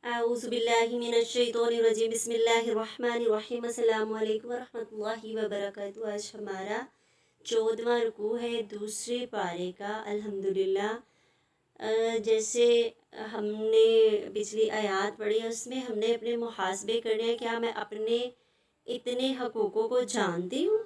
اعوذ باللہ من الشیطان الرجیم بسم اللہ الرحمن الرحیم السلام علیکم ورحمۃ اللہ وبرکاتہ۔ آج ہمارا 14واں رکوع ہے دوسرے پارے کا الحمدللہ۔ جیسے ہم نے پچھلی آیات پڑھی ہے اس میں ہم نے اپنے محاسبے کرنے ہیں، کیا میں اپنے اتنے حقوقوں کو جانتی ہوں؟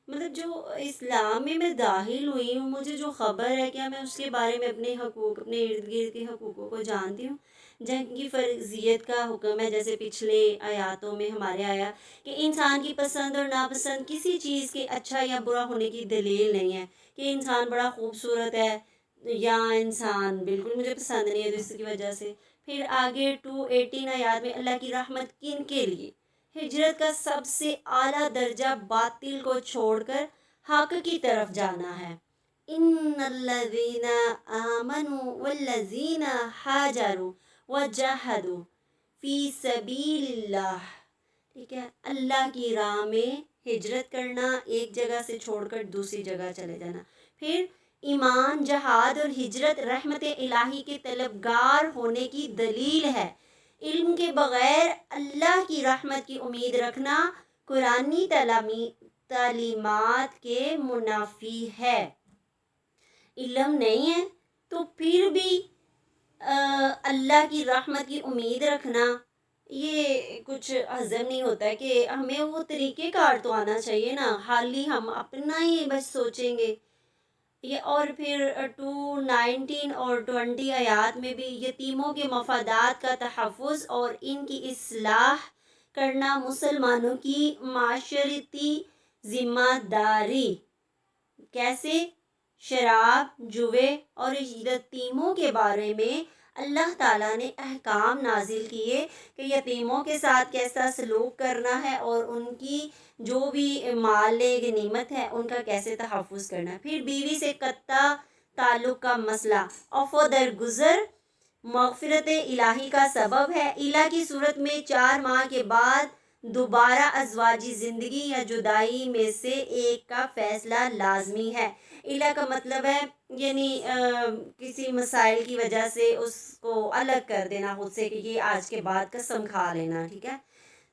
مطلب جو اسلام میں داخل ہوئی ہوں، مجھے جو خبر ہے کیا میں اس کے بارے میں اپنے حقوق، اپنے ارد گرد کے حقوقوں کو جانتی ہوں؟ جنگ کی فرضیت کا حکم ہے، جیسے پچھلے آیاتوں میں ہمارے آیا کہ انسان کی پسند اور ناپسند کسی چیز کے اچھا یا برا ہونے کی دلیل نہیں ہے، کہ انسان بڑا خوبصورت ہے یا انسان بالکل مجھے پسند نہیں ہے تو اس کی وجہ سے۔ پھر آگے 218 آیات میں اللہ کی رحمت کن کے لیے؟ ہجرت کا سب سے اعلیٰ درجہ باطل کو چھوڑ کر حق کی طرف جانا ہے۔ ان الذین آمنوا والذین ہاجروا وجاہدوا فی سبیل اللہ، ٹھیک ہے، اللہ کی راہ میں ہجرت کرنا، ایک جگہ سے چھوڑ کر دوسری جگہ چلے جانا۔ پھر ایمان، جہاد اور ہجرت رحمت الہی کے طلبگار ہونے کی دلیل ہے۔ علم کے بغیر اللہ کی رحمت کی امید رکھنا قرآنی تعلیمات کے منافی ہے۔ علم نہیں ہے تو پھر بھی اللہ کی رحمت کی امید رکھنا یہ کچھ ہضم نہیں ہوتا ہے، کہ ہمیں وہ طریقے کار تو آنا چاہیے نا، حالی ہم اپنا ہی بس سوچیں گے یہ۔ اور پھر 219 اور 20 آیات میں بھی یتیموں کے مفادات کا تحفظ اور ان کی اصلاح کرنا مسلمانوں کی معاشرتی ذمہ داری۔ کیسے؟ شراب، جوے اور یتیموں کے بارے میں اللہ تعالیٰ نے احکام نازل کیے کہ یتیموں کے ساتھ کیسا سلوک کرنا ہے اور ان کی جو بھی مال غنیمت ہے ان کا کیسے تحفظ کرنا ہے۔ پھر بیوی سے قطع تعلق کا مسئلہ، عفو درگزر مغفرت الہی کا سبب ہے۔ الہ کی صورت میں 4 ماہ کے بعد دوبارہ ازواجی زندگی یا جدائی میں سے ایک کا فیصلہ لازمی ہے۔ الہ کا مطلب ہے یعنی کسی مسائل کی وجہ سے اس کو الگ کر دینا خود سے، کہ یہ آج کے بعد قسم کھا لینا، ٹھیک ہے۔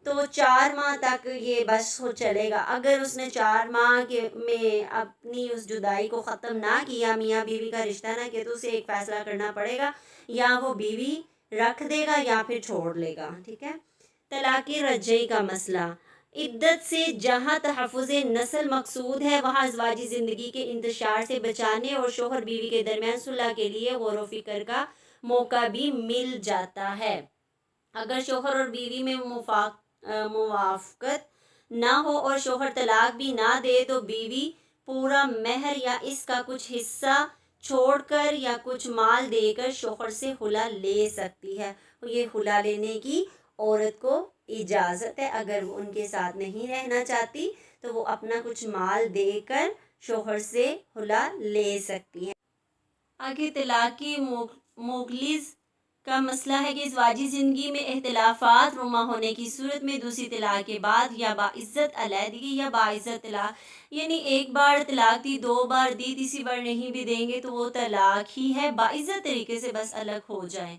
تو 4 ماہ تک یہ بس ہو چلے گا۔ اگر اس نے 4 ماہ میں اپنی اس جدائی کو ختم نہ کیا، میاں بیوی کا رشتہ نہ کیا، تو اسے ایک فیصلہ کرنا پڑے گا، یا وہ بیوی رکھ دے گا یا پھر چھوڑ لے گا، ٹھیک ہے۔ طلاق رجعی کا مسئلہ، عدت سے جہاں تحفظ نسل مقصود ہے وہاں ازواجی زندگی کے انتشار سے بچانے اور شوہر بیوی کے درمیان صلح کے لیے غور و فکر کا موقع بھی مل جاتا ہے۔ اگر شوہر اور بیوی میں موافقت نہ ہو اور شوہر طلاق بھی نہ دے تو بیوی پورا مہر یا اس کا کچھ حصہ چھوڑ کر یا کچھ مال دے کر شوہر سے خلا لے سکتی ہے۔ یہ خلا لینے کی عورت کو اجازت ہے، اگر وہ ان کے ساتھ نہیں رہنا چاہتی تو وہ اپنا کچھ مال دے کر شوہر سے خلا لے سکتی ہے۔ آگے طلاق کی مخلص کا مسئلہ ہے کہ ازواجی زندگی میں اختلافات رما ہونے کی صورت میں دوسری طلاق کے بعد یا باعزت علیحدگی یا باعزت طلاق، یعنی ایک بار طلاق دی، 2 بار دی، تیسری بار نہیں بھی دیں گے تو وہ طلاق ہی ہے، باعزت طریقے سے بس الگ ہو جائیں۔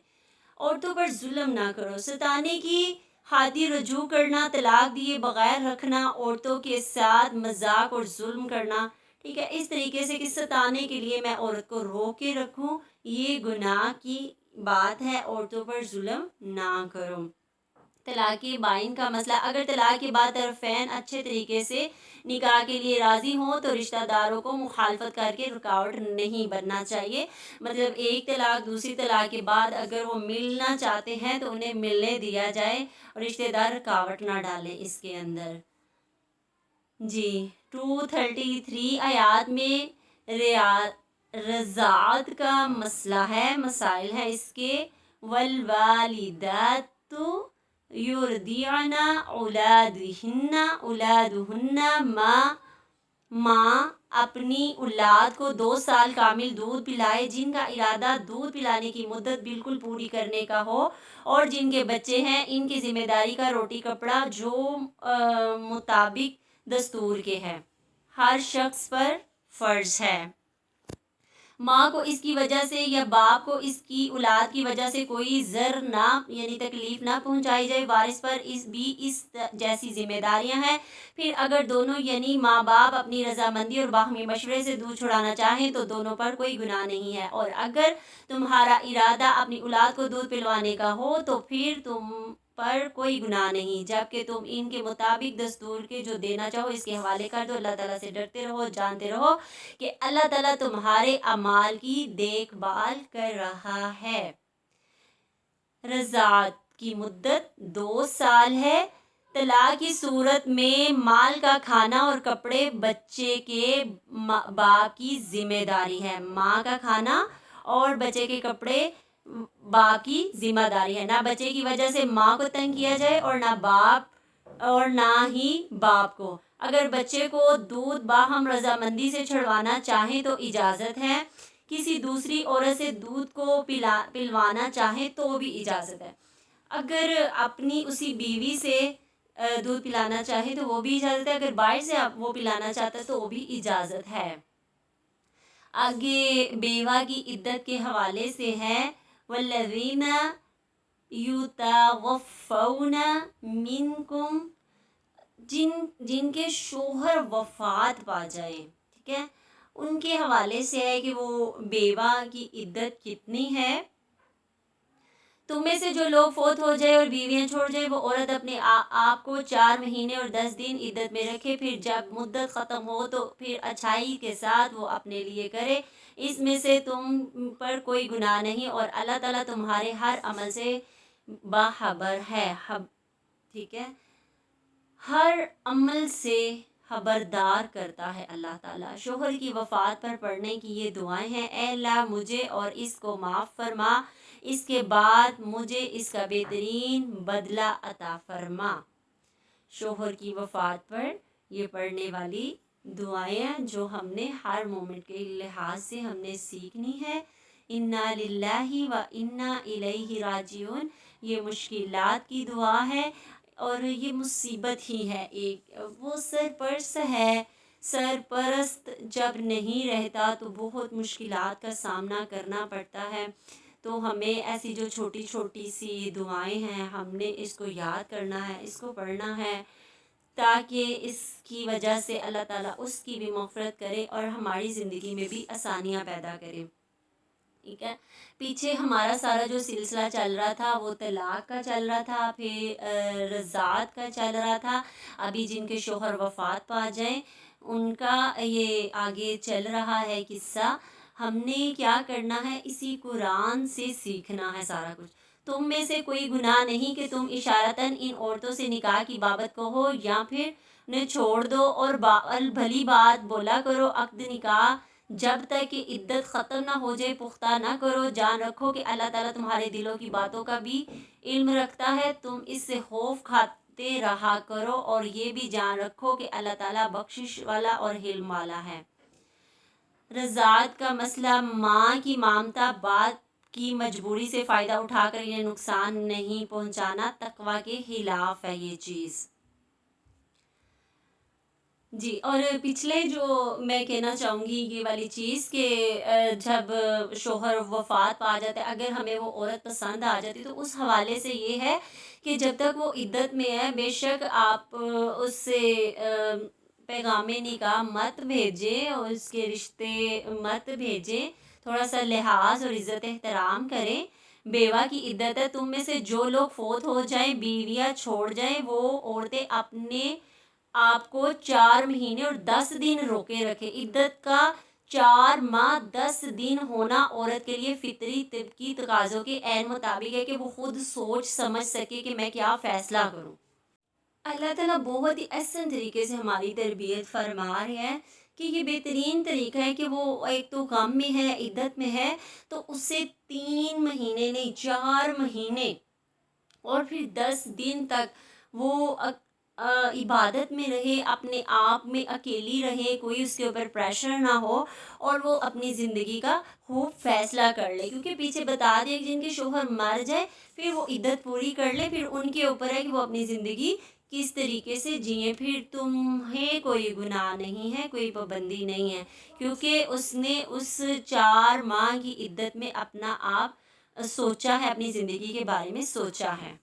عورتوں پر ظلم نہ کرو، ستانے کی خاطر رجوع کرنا، طلاق دیے بغیر رکھنا، عورتوں کے ساتھ مذاق اور ظلم کرنا، ٹھیک ہے، اس طریقے سے کہ ستانے کے لیے میں عورت کو روک کے رکھوں، یہ گناہ کی بات ہے، عورتوں پر ظلم نہ کرو۔ طلاق بائن کا مسئلہ، اگر طلاق کے بعد طرفین اچھے طریقے سے نکاح کے لیے راضی ہوں تو رشتہ داروں کو مخالفت کر کے رکاوٹ نہیں بننا چاہیے۔ مطلب ایک طلاق دوسری طلاق کے بعد اگر وہ ملنا چاہتے ہیں تو انہیں ملنے دیا جائے اور رشتہ دار رکاوٹ نہ ڈالیں اس کے اندر۔ جی 233 آیات میں رضاعت کا مسئلہ ہے، مسائل ہیں اس کے۔ والوالدات یرضعن اولادہن ماں اپنی اولاد کو 2 سال کامل دودھ پلائے، جن کا ارادہ دودھ پلانے کی مدت بالکل پوری کرنے کا ہو اور جن کے بچے ہیں ان کی ذمہ داری کا روٹی کپڑا جو مطابق دستور کے ہے ہر شخص پر فرض ہے۔ ماں کو اس کی وجہ سے یا باپ کو اس کی اولاد کی وجہ سے کوئی ضرر نہ یعنی تکلیف نہ پہنچائی جائے، وارث پر اس جیسی ذمہ داریاں ہیں۔ پھر اگر دونوں یعنی ماں باپ اپنی رضامندی اور باہمی مشورے سے دودھ چھڑانا چاہیں تو دونوں پر کوئی گناہ نہیں ہے، اور اگر تمہارا ارادہ اپنی اولاد کو دودھ پلوانے کا ہو تو پھر تم پر کوئی گناہ نہیں، جبکہ تم ان کے مطابق دستور کے جو دینا چاہو اس کے حوالے کر دو۔ اللہ تعالیٰ سے ڈرتے رہو، جانتے رہو کہ اللہ تعالیٰ تمہارے اعمال کی دیکھ بھال کر رہا ہے۔ رضاعت کی مدت 2 سال ہے۔ طلاق کی صورت میں مال کا کھانا اور کپڑے بچے کے باپ کی ذمہ داری ہے۔ ماں کا کھانا اور بچے کے کپڑے باپ کی ذمہ داری ہے۔ نہ بچے کی وجہ سے ماں کو تنگ کیا جائے اور نہ ہی باپ کو۔ اگر بچے کو دودھ باہم رضامندی سے چھڑوانا چاہیں تو اجازت ہے، کسی دوسری عورت سے دودھ کو پلوانا چاہیں تو بھی اجازت ہے، اگر اپنی اسی بیوی سے دودھ پلانا چاہے تو وہ بھی اجازت ہے، اگر باہر سے وہ پلانا چاہتا ہے تو وہ بھی اجازت ہے۔ آگے بیوہ کی عدت کے حوالے سے ہے والذین یتوفون منکم، جن کے شوہر وفات پا جائیں، ٹھیک ہے، ان کے حوالے سے ہے کہ وہ بیوہ کی عدت کتنی ہے۔ تم میں سے جو لوگ فوت ہو جائے اور بیویاں چھوڑ جائے وہ عورت اپنے آپ کو 4 مہینے اور 10 دن عدت میں رکھے، پھر جب مدت ختم ہو تو پھر اچھائی کے ساتھ وہ اپنے لیے کرے، اس میں سے تم پر کوئی گناہ نہیں، اور اللہ تعالیٰ تمہارے ہر عمل سے باخبر ہے، ٹھیک ہے، ہر عمل سے خبردار کرتا ہے اللہ تعالیٰ۔ شوہر کی وفات پر پڑھنے کی یہ دعائیں ہیں: اے اللہ مجھے اور اس کو معاف فرما، اس کے بعد مجھے اس کا بہترین بدلہ عطا فرما۔ شوہر کی وفات پر یہ پڑھنے والی دعائیں جو ہم نے ہر مومنٹ کے لحاظ سے ہم نے سیکھنی ہے۔ انا للہ و انا الیہ راجعون، یہ مشکلات کی دعا ہے اور یہ مصیبت ہی ہے، ایک وہ سرپرست جب نہیں رہتا تو بہت مشکلات کا سامنا کرنا پڑتا ہے، تو ہمیں ایسی جو چھوٹی چھوٹی سی دعائیں ہیں ہم نے اس کو یاد کرنا ہے، اس کو پڑھنا ہے، تاکہ اس کی وجہ سے اللہ تعالیٰ اس کی بھی مغفرت کرے اور ہماری زندگی میں بھی آسانیاں پیدا کرے، ٹھیک ہے۔ پیچھے ہمارا سارا جو سلسلہ چل رہا تھا وہ طلاق کا چل رہا تھا، پھر رضاعت کا چل رہا تھا، ابھی جن کے شوہر وفات پا جائیں ان کا یہ آگے چل رہا ہے قصہ۔ ہم نے کیا کرنا ہے، اسی قرآن سے سیکھنا ہے سارا کچھ۔ تم میں سے کوئی گناہ نہیں کہ تم اشارتاً ان عورتوں سے نکاح کی بابت کہو یا پھر انہیں چھوڑ دو، اور بھلی بات بولا کرو، عقد نکاح جب تک کہ عدت ختم نہ ہو جائے پختہ نہ کرو، جان رکھو کہ اللہ تعالیٰ تمہارے دلوں کی باتوں کا بھی علم رکھتا ہے، تم اس سے خوف کھاتے رہا کرو، اور یہ بھی جان رکھو کہ اللہ تعالیٰ بخشش والا اور حلم والا ہے۔ رضاعت کا مسئلہ، ماں کی مامتا باپ کی مجبوری سے فائدہ اٹھا کر انہیں نقصان نہیں پہنچانا، تقویٰ کے خلاف ہے یہ چیز۔ جی، اور پچھلے جو میں کہنا چاہوں گی یہ والی چیز کہ جب شوہر وفات پا جاتا ہے، اگر ہمیں وہ عورت پسند آ جاتی تو اس حوالے سے یہ ہے کہ جب تک وہ عدت میں ہے بے شک آپ اس سے پیغام نکاح مت بھیجیں اور اس کے رشتے مت بھیجیں، تھوڑا سا لحاظ اور عزت احترام کریں۔ بیوہ کی عدت ہے، تم میں سے جو لوگ فوت ہو جائیں، بیویاں چھوڑ جائیں، وہ عورتیں اپنے آپ کو 4 مہینے اور 10 دن روکے رکھے۔ عدت کا 4 ماہ 10 دن ہونا عورت کے لیے فطری طبقی تقاضوں کے عین مطابق ہے کہ وہ خود سوچ سمجھ سکے کہ میں کیا فیصلہ کروں۔ اللہ تعالیٰ بہت ہی احسن طریقے سے ہماری تربیت فرما رہے ہیں کہ یہ بہترین طریقہ ہے کہ وہ ایک تو غم میں ہے، عدت میں ہے، تو اس سے 3 مہینے نہیں 4 مہینے اور پھر 10 دن تک وہ عبادت میں رہے، اپنے آپ میں اکیلی رہے، کوئی اس کے اوپر پریشر نہ ہو، اور وہ اپنی زندگی کا خوب فیصلہ کر لے، کیونکہ پیچھے بتا دیا کہ جن کے شوہر مر جائے پھر وہ عدت پوری کر لے، پھر ان کے اوپر ہے کہ وہ اپنی زندگی کس طریقے سے جئیں، پھر تمہیں کوئی گناہ نہیں ہے، کوئی پابندی نہیں ہے، کیونکہ اس نے اس 4 ماہ کی عدت میں اپنا آپ سوچا ہے، اپنی زندگی کے بارے میں سوچا ہے۔